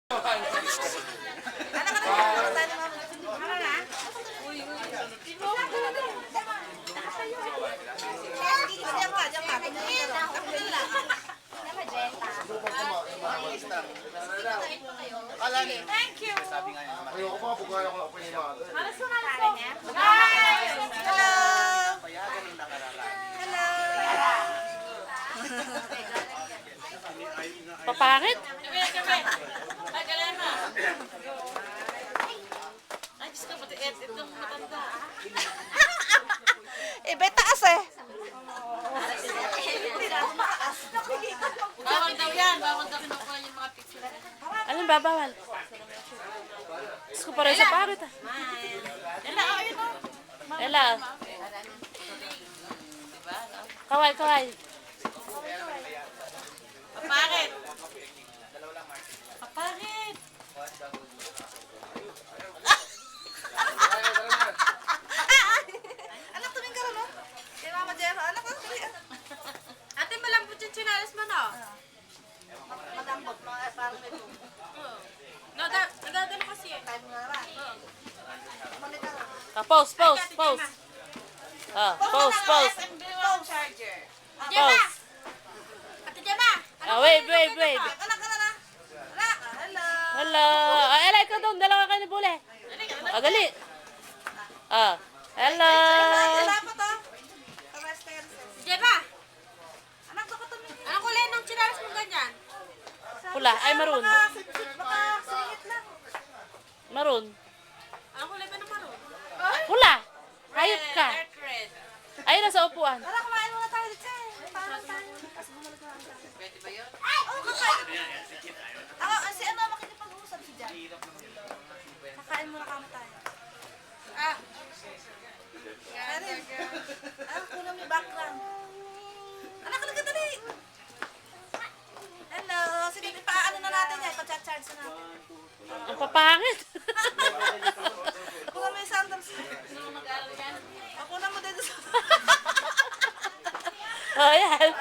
Thank you. Ayoko pa, bugaya ko lang po yung mga. Guys! Hello! Papangit? Gabi! Ay, galema! Ay, Diyos ka, pati itong matanda. Ibe taas eh. Bawal daw yan. Bawal daw kinukuha yung mga picture. Anong babawal? Diyos ko pareho sa pangit ah. Ela, ayun o. Ela. Kaway, kaway. Papangit. Papangit. Anak, tuming ka rin, no? Kay Mama Jero, anak ko. Ate, malambot yung chinalas mo, no? Malambot, parang may tubo. Nadadalo kasi eh. Tayo mo nga naman. Mali ka rin. Pause, pause, pause. Pause, pause. Phone charger. Pause. Ate Jema! Wave, wave, wave. Anak ka na na. Anak, hello. Hello. Ela, ikaw doon. Dalawa kayo ni Bule. Gali. Hello. Wala pa to. Jema! Anak, baka tuming. Anong kulay ng chinalas mo ganyan? Pula. Ay, maroon. Baka singit lang. Maroon. Anong kulay ba ng maroon? Pula. Hayop ka. Dark red. Ay, nasa upuan. Tara, kumain muna tayo dito eh. Parang tayo. Kasi bumalik na tayo. Pwede ba yun? Oo, kakain. Si ano, makikipag-usap si Jack. Kakain muna kami tayo. Ah! Karin. Anak, kulang may background. Anak, halika dali. Hello. Sige, paano na natin yan? Pa-charge na natin. Ang papangit. Kulang may sandals. Sino mag-aaral yan? Ako na mo dito sa... Oh, yan.